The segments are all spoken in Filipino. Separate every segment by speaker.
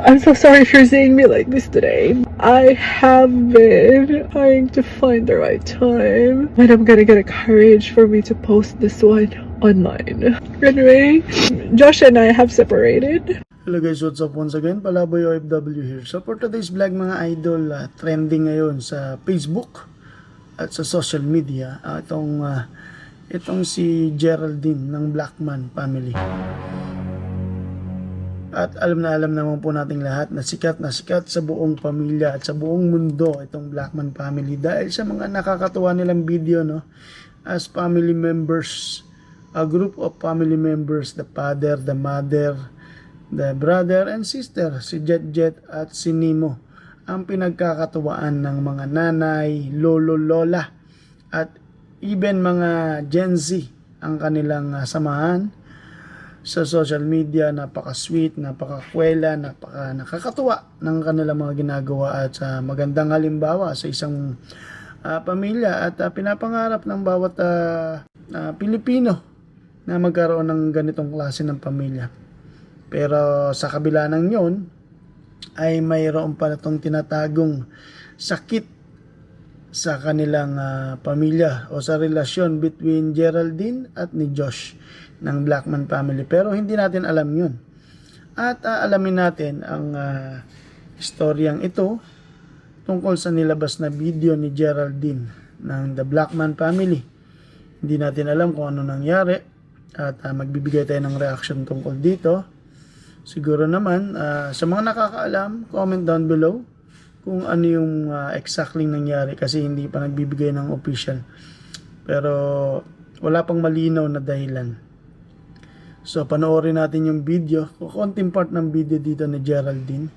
Speaker 1: I'm so sorry for seeing me like this today. I have been trying to find the right time when I'm gonna get a courage for me to post this one online. Anyway, Josh and I have separated.
Speaker 2: Hello guys, what's up once again? Palaboy OFW here. So for today's vlog mga idol, trending ngayon sa Facebook at sa social media, itong si Geraldine ng Blackman family. At alam naman po nating lahat na sikat sa buong pamilya at sa buong mundo itong Blackman family dahil sa mga nakakatuwa nilang video, no? As family members, a group of family members, the father, the mother, the brother and sister, si Jet at si Nemo, ang pinagkakatuwaan ng mga nanay, lolo, lola at even mga Gen Z ang kanilang samahan sa social media. Napaka-sweet, napaka-kwela, nakakatuwa ng kanilang mga ginagawa at magandang halimbawa sa isang pamilya at pinapangarap ng bawat Pilipino na magkaroon ng ganitong klase ng pamilya. Pero sa kabila ng yon ay mayroon pa itong tinatagong sakit sa kanilang pamilya o sa relasyon between Geraldine at ni Josh ng Blackman family. Pero hindi natin alam yun. At alamin natin ang istoryang ito tungkol sa nilabas na video ni Geraldine ng The Blackman family. Hindi natin alam kung ano nangyari at magbibigay tayo ng reaction tungkol dito. Siguro naman, sa mga nakakaalam, comment down below kung ano yung exactly nangyari kasi hindi pa nagbibigay ng official. Pero wala pang malinaw na dahilan. So panoorin natin yung video, konting part ng video dito ni Geraldine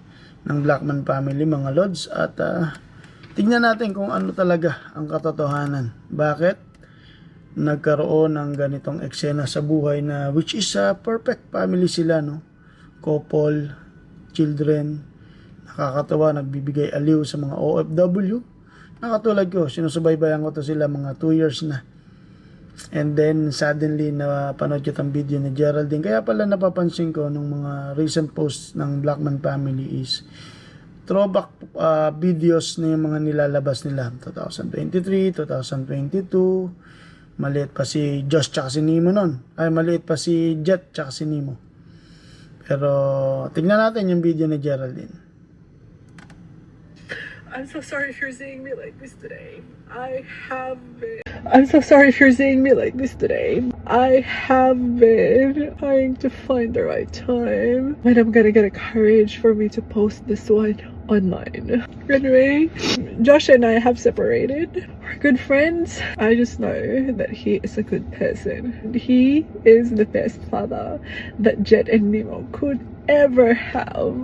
Speaker 2: ng Blackman family mga lods at tingnan natin kung ano talaga ang katotohanan. Bakit nagkaroon ng ganitong eksena sa buhay na which is perfect family sila, no? Couple, children, nakakatawa, nagbibigay aliw sa mga OFW. Nakatulad ko, sinusubaybayan ko to sila mga 2 years na. And then suddenly napanood ko itong video ni Geraldine. Kaya pala napapansin ko nung mga recent posts ng Blackman family is throwback videos na yung mga nilalabas nila 2023, 2022. Maliit pa si Josh tsaka si Nemo nun. Ay, maliit pa si Jet tsaka si Nemo. Pero tignan natin yung video ni Geraldine.
Speaker 1: I'm so sorry for seeing me like this today. I'm so sorry for seeing me like this today. I have been trying to find the right time when I'm gonna get a courage for me to post this one online. Anyway, Josh and I have separated. We're good friends. I just know that he is a good person. He is the best father that Jet and Nemo could ever have.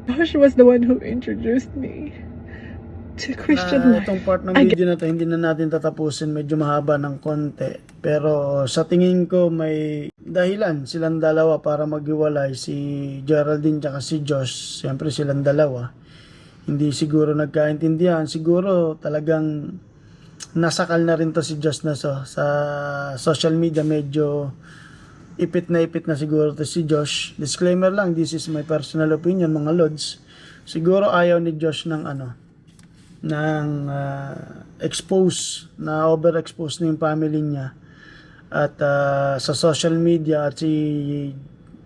Speaker 1: Josh was the one who introduced me to Christian life.
Speaker 2: Itong part ng video na to, hindi na natin tatapusin, medyo mahaba ng konti. Pero sa tingin ko may dahilan silang dalawa para maghiwalay, si Geraldine tsaka si Josh. Siyempre silang dalawa. Hindi siguro nagkaintindihan. Siguro talagang nasakal na rin to si Josh na sa social media. Medyo ipit na siguro to si Josh. Disclaimer lang, this is my personal opinion mga lods. Siguro ayaw ni Josh ng expose, na overexpose na yung family niya at sa social media. At si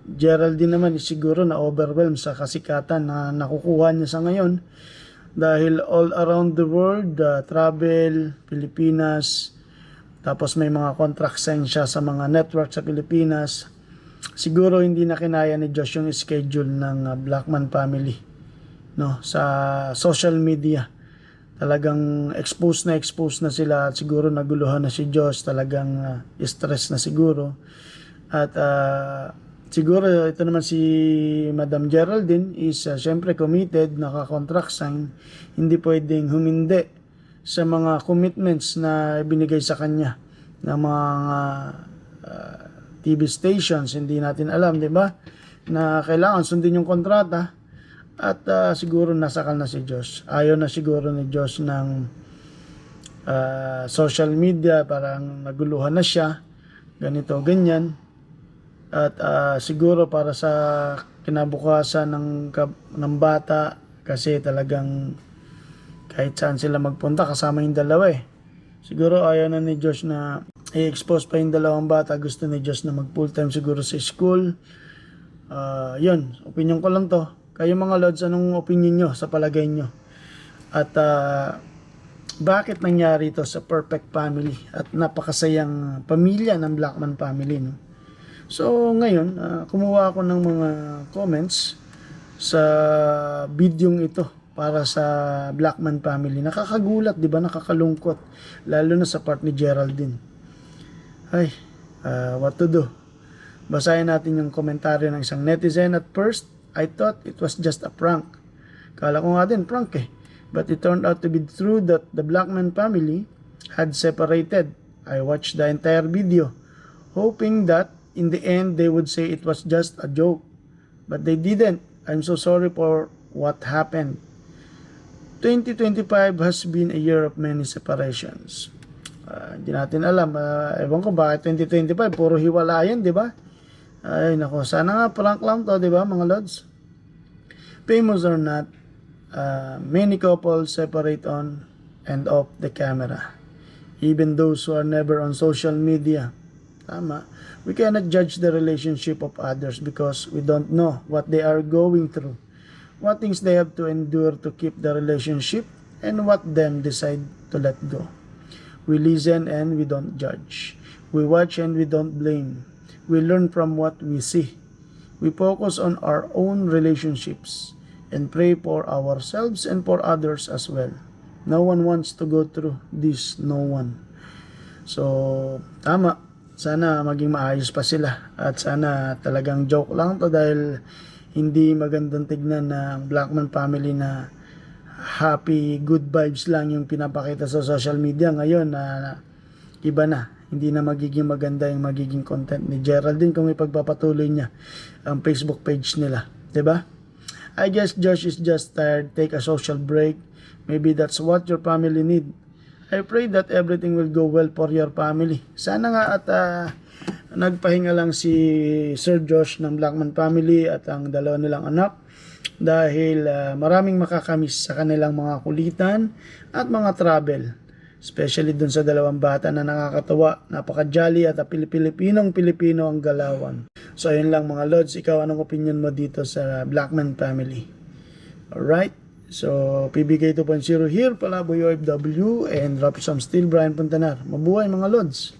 Speaker 2: Geraldine naman siguro na overwhelmed sa kasikatan na nakukuha niya sa ngayon dahil all around the world, travel, Pilipinas, tapos may mga contract sign siya sa mga network sa Pilipinas. Siguro hindi na kinaya ni Josh yung schedule ng Blackman family, no, sa social media. Talagang expose na sila at siguro naguluhan na si Josh, talagang stress na siguro. At siguro ito naman si Madam Geraldine is syempre committed, naka-contract sign, hindi pwedeng humindi sa mga commitments na binigay sa kanya ng mga TV stations. Hindi natin alam, di ba, na kailangan sundin yung kontrata. At siguro nasakal na si Josh. Ayaw na siguro ni Josh ng social media, parang naguluhan na siya, ganito, ganyan. At siguro para sa kinabukasan ng bata kasi talagang kahit saan sila magpunta kasama yung dalawa eh. Siguro ayaw na ni Josh na i-expose pa yung dalawang bata. Gusto ni Josh na mag full time siguro sa school. Yun, opinion ko lang to. Kayo mga lods, anong opinion nyo sa palagay nyo? At bakit nangyari ito sa perfect family at napakasayang pamilya ng Blackman family, no? So ngayon, kumuha ako ng mga comments sa bidyong ito para sa Blackman family. Nakakagulat, di ba? Nakakalungkot. Lalo na sa part ni Geraldine. Ay, what to do? Basahin natin yung komentaryo ng isang netizen. At first, I thought it was just a prank. Kala ko nga din, prank eh. But it turned out to be true that the Blackman family had separated. I watched the entire video, hoping that in the end they would say it was just a joke. But they didn't. I'm so sorry for what happened. 2025 has been a year of many separations. Hindi natin alam. Ewan ko bakit 2025, puro hiwalayan, di ba? Ay, nako. Sana nga prank lang to, di ba, mga lods? Famous or not, many couples separate on and off the camera. Even those who are never on social media. Tama. We cannot judge the relationship of others because we don't know what they are going through, what things they have to endure to keep the relationship, and what them decide to let go. We listen and we don't judge. We watch and we don't blame. We learn from what we see. We focus on our own relationships and pray for ourselves and for others as well. No one wants to go through this, no one. So, tama. Sana maging maayos pa sila at sana talagang joke lang to dahil hindi magandang tignan ng Blackman family na happy, good vibes lang yung pinapakita sa social media ngayon na iba na. Hindi na magiging maganda yung magiging content ni Geraldine kung ipagpapatuloy niya ang Facebook page nila. 'Di ba? I guess Josh is just tired. Take a social break. Maybe that's what your family need. I pray that everything will go well for your family. Sana nga at nagpahinga lang si Sir Josh ng Blackman family at ang dalawa nilang anak dahil maraming makakamiss sa kanilang mga kulitan at mga travel. Especially dun sa dalawang bata na nakakatawa, napaka-jolly at Pilipinong-Pilipino ang galawan. So ayun lang mga lods, ikaw anong opinion mo dito sa Blackman family? Alright? So, PBK 2.0 here, Palaboy OFW, and Drop Some Steel, Brian Puntanar. Mabuhay mga lods!